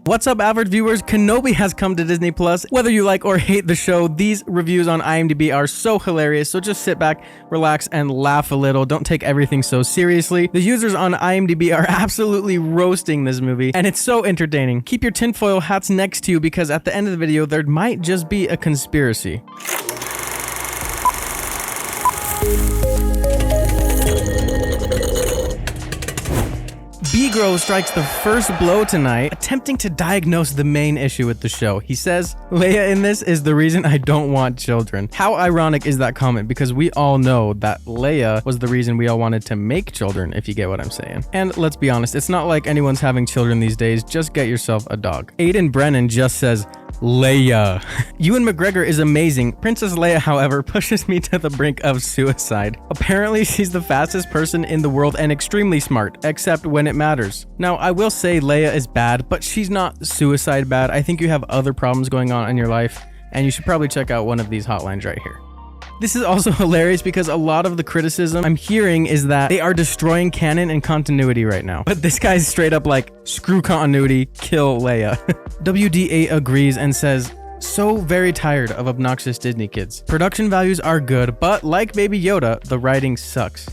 What's up, average viewers? Kenobi has come to Disney Plus. Whether you like or hate the show, these reviews on IMDb are so hilarious, so just sit back, relax, and laugh a little. Don't take everything so seriously. The users on IMDb are absolutely roasting this movie, and it's so entertaining. Keep your tinfoil hats next to you because at the end of the video, there might just be a conspiracy. B-Grow strikes the first blow tonight, attempting to diagnose the main issue with the show. He says, Leia in this is the reason I don't want children. How ironic is that comment? Because we all know that Leia was the reason we all wanted to make children, if you get what I'm saying. And let's be honest, it's not like anyone's having children these days. Just get yourself a dog. Aiden Brennan just says, Leia. Ewan McGregor is amazing. Princess Leia, however, pushes me to the brink of suicide. Apparently, she's the fastest person in the world and extremely smart, except when it matters. Now, I will say Leia is bad, but she's not suicide bad. I think you have other problems going on in your life, and you should probably check out one of these hotlines right here. This is also hilarious because a lot of the criticism I'm hearing is that they are destroying canon and continuity right now. But this guy's straight up like, screw continuity, kill Leia. WD8 agrees and says, so very tired of obnoxious Disney kids. Production values are good, but like Baby Yoda, the writing sucks.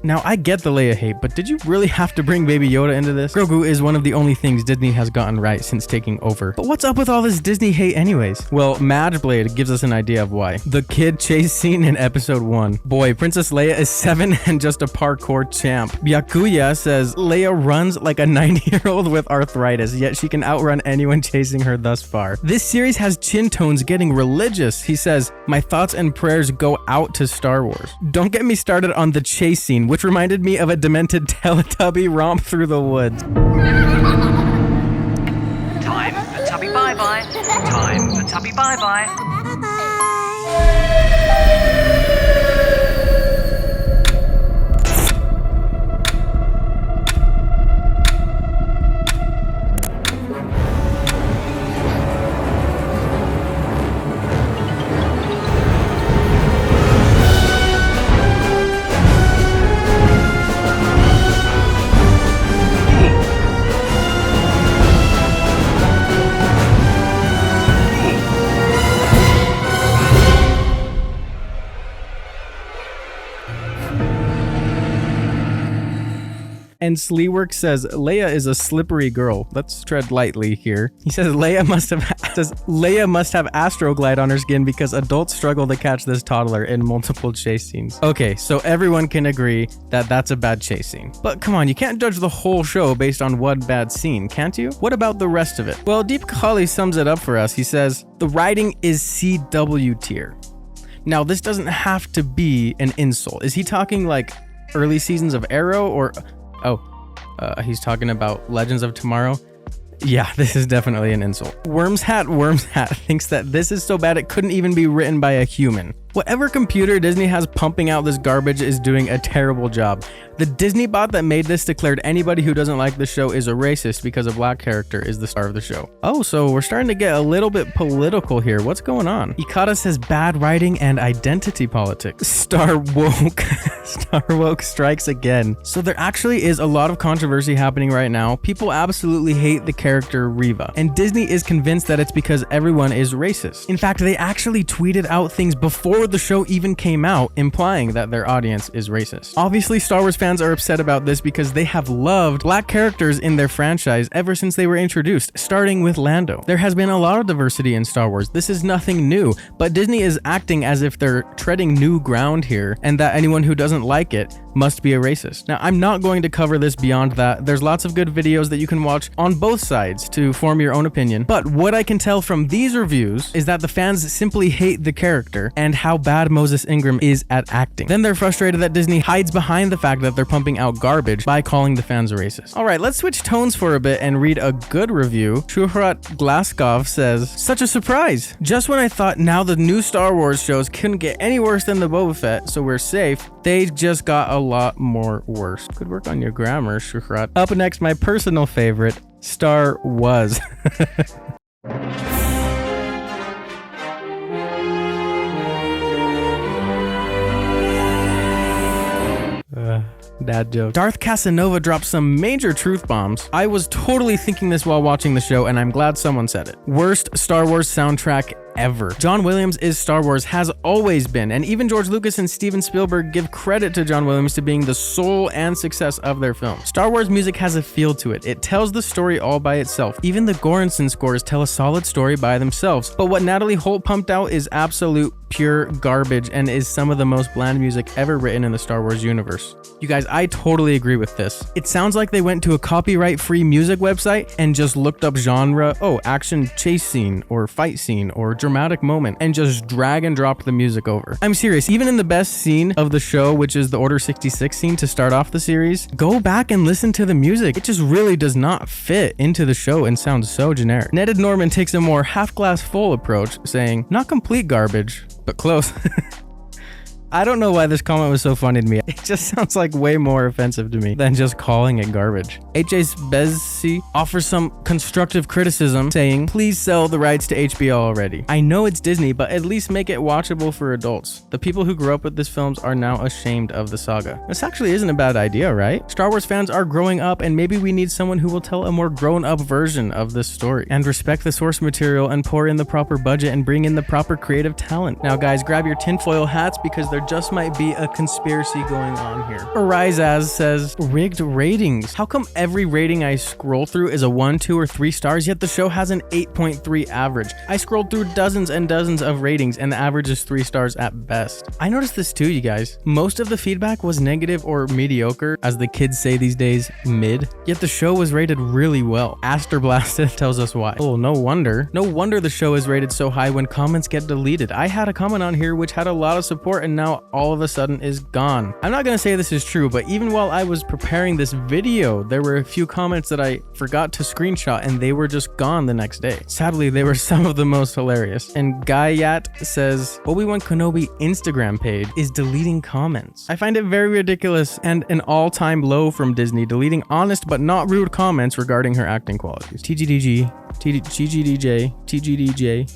Now, I get the Leia hate, but did you really have to bring Baby Yoda into this? Grogu is one of the only things Disney has gotten right since taking over. But what's up with all this Disney hate anyways? Well, Madgeblade gives us an idea of why. The kid chase scene in episode 1. Boy, Princess Leia is 7 and just a parkour champ. Byakuya says, Leia runs like a 90-year-old with arthritis, yet she can outrun anyone chasing her thus far. This series has chin tones getting religious. He says, my thoughts and prayers go out to Star Wars. Don't get me started on the chase scene, which reminded me of a demented Teletubby romp through the woods. Time for Tubby bye-bye. Time for Tubby bye-bye. And Sleework says, Leia is a slippery girl. Let's tread lightly here. He says Leia must have Astroglide on her skin because adults struggle to catch this toddler in multiple chase scenes. Okay, so everyone can agree that that's a bad chase scene. But come on, you can't judge the whole show based on one bad scene, can't you? What about the rest of it? Well, Deep Kahali sums it up for us. He says, the writing is CW tier. Now, this doesn't have to be an insult. Is he talking like early seasons of Arrow or... he's talking about Legends of Tomorrow. Yeah, this is definitely an insult. Worms Hat thinks that this is so bad it couldn't even be written by a human. Whatever computer Disney has pumping out this garbage is doing a terrible job. The Disney bot that made this declared anybody who doesn't like the show is a racist because a black character is the star of the show. Oh, so we're starting to get a little bit political here. What's going on? Ikata says bad writing and identity politics. Star woke strikes again. So there actually is a lot of controversy happening right now. People absolutely hate the character Reva, and Disney is convinced that it's because everyone is racist. In fact, they actually tweeted out things before the show even came out, implying that their audience is racist. Obviously, Star Wars fans are upset about this because they have loved black characters in their franchise ever since they were introduced, starting with Lando. There has been a lot of diversity in Star Wars. This is nothing new, but Disney is acting as if they're treading new ground here, and that anyone who doesn't like it must be a racist. Now, I'm not going to cover this beyond that. There's lots of good videos that you can watch on both sides to form your own opinion, but what I can tell from these reviews is that the fans simply hate the character and how bad Moses Ingram is at acting. Then they're frustrated that Disney hides behind the fact that they're pumping out garbage by calling the fans racist. All right, let's switch tones for a bit and read a good review. Shuhrat Glaskov says, such a surprise. Just when I thought now the new Star Wars shows couldn't get any worse than the Boba Fett, so we're safe, they just got a lot more worse. Good work on your grammar, Shuhrat. Up next, my personal favorite, Star Was. Dad joke. Darth Casanova dropped some major truth bombs. I was totally thinking this while watching the show, and I'm glad someone said it. Worst Star Wars soundtrack ever. John Williams is Star Wars, has always been, and even George Lucas and Steven Spielberg give credit to John Williams to being the soul and success of their film. Star Wars music has a feel to it. It tells the story all by itself. Even the Göransson scores tell a solid story by themselves, but what Natalie Holt pumped out is absolute pure garbage and is some of the most bland music ever written in the Star Wars universe. You guys, I totally agree with this. It sounds like they went to a copyright-free music website and just looked up genre, action chase scene, or fight scene, or dramatic moment, and just drag and dropped the music over. I'm serious, even in the best scene of the show, which is the Order 66 scene to start off the series, go back and listen to the music. It just really does not fit into the show and sounds so generic. Netted Norman takes a more half-glass full approach, saying, not complete garbage, but close. I don't know why this comment was so funny to me. It just sounds like way more offensive to me than just calling it garbage. H.A. Bezzi offers some constructive criticism, saying, please sell the rights to HBO already. I know it's Disney, but at least make it watchable for adults. The people who grew up with these films are now ashamed of the saga. This actually isn't a bad idea, right? Star Wars fans are growing up, and maybe we need someone who will tell a more grown-up version of this story and respect the source material and pour in the proper budget and bring in the proper creative talent. Now guys, grab your tinfoil hats because there just might be a conspiracy going on here. Arizaz says, rigged ratings. How come every rating I scroll through is a 1, 2, or 3 stars, yet the show has an 8.3 average? I scrolled through dozens and dozens of ratings and the average is 3 stars at best. I noticed this too, you guys. Most of the feedback was negative or mediocre, as the kids say these days, mid, yet the show was rated really well. Aster Blasted tells us why. Oh, no wonder. No wonder the show is rated so high when comments get deleted. I had a comment on here which had a lot of support and now all of a sudden is gone. I'm not gonna say this is true, but even while I was preparing this video, there were a few comments that I forgot to screenshot and they were just gone the next day. Sadly, they were some of the most hilarious. And Guyat says, Obi-Wan Kenobi Instagram page is deleting comments. I find it very ridiculous and an all-time low from Disney, deleting honest but not rude comments regarding her acting qualities. TGDJ,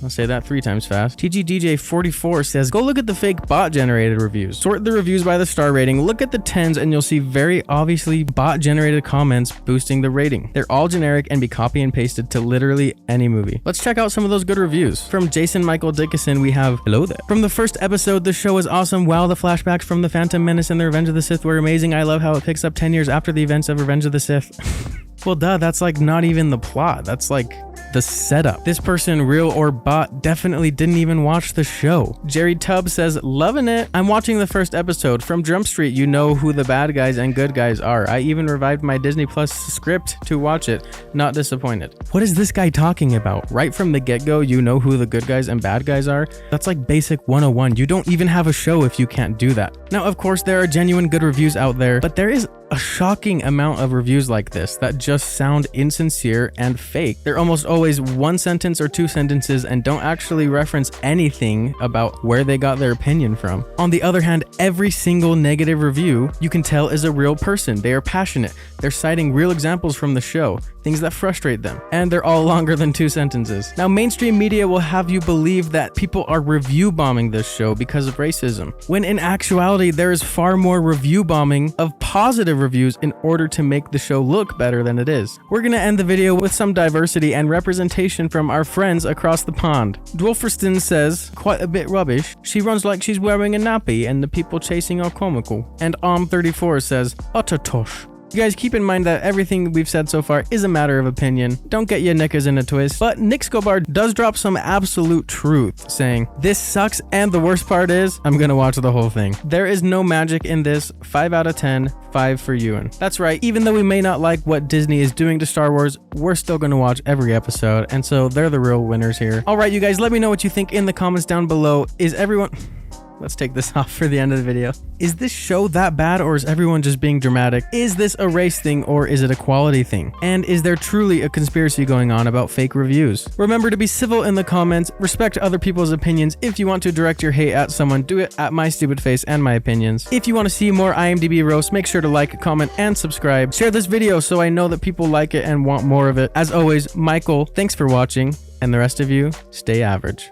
I'll say that 3 times fast. TGDJ44 says, go look at the fake bot generated reviews. Sort the reviews by the star rating, look at the 10s, and you'll see very obviously bot generated comments boosting the rating. They're all generic and be copy and pasted to literally any movie. Let's check out some of those good reviews. From Jason Michael Dickinson, we have, hello there. From the first episode, the show is awesome. Wow, the flashbacks from the Phantom Menace and the Revenge of the Sith were amazing. I love how it picks up 10 years after the events of Revenge of the Sith. Well, duh, that's like not even the plot. That's like the setup. This person, real or bot, definitely didn't even watch the show. Jerry Tubb says, loving it. I'm watching the first episode. From Jump Street, you know who the bad guys and good guys are. I even revived my Disney Plus script to watch it. Not disappointed. What is this guy talking about? Right from the get-go, you know who the good guys and bad guys are? That's like basic 101. You don't even have a show if you can't do that. Now, of course, there are genuine good reviews out there, but there is a shocking amount of reviews like this that just sound insincere and fake. They're almost always 1 sentence or 2 sentences and don't actually reference anything about where they got their opinion from. On the other hand, every single negative review you can tell is a real person. They are passionate. They're citing real examples from the show, things that frustrate them, and they're all longer than 2 sentences. Now, mainstream media will have you believe that people are review bombing this show because of racism, when in actuality, there is far more review bombing of positive reviews in order to make the show look better than it is. We're gonna end the video with some diversity and representation from our friends across the pond. Dwolferston says, quite a bit rubbish. She runs like she's wearing a nappy and the people chasing are comical. And Arm34 says, Otatosh. You guys keep in mind that everything we've said so far is a matter of opinion. Don't get your knickers in a twist. But Nick Scobar does drop some absolute truth, saying, this sucks and the worst part is, I'm gonna watch the whole thing. There is no magic in this. 5 out of 10, 5 for Ewan. That's right, even though we may not like what Disney is doing to Star Wars, we're still gonna watch every episode, and so they're the real winners here. Alright, you guys, let me know what you think in the comments down below. Is everyone... Let's take this off for the end of the video. Is this show that bad, or is everyone just being dramatic? Is this a race thing, or is it a quality thing? And is there truly a conspiracy going on about fake reviews? Remember to be civil in the comments, respect other people's opinions. If you want to direct your hate at someone, do it at my stupid face and my opinions. If you want to see more IMDb roasts, make sure to like, comment, and subscribe. Share this video so I know that people like it and want more of it. As always, Michael, thanks for watching, and the rest of you, stay average.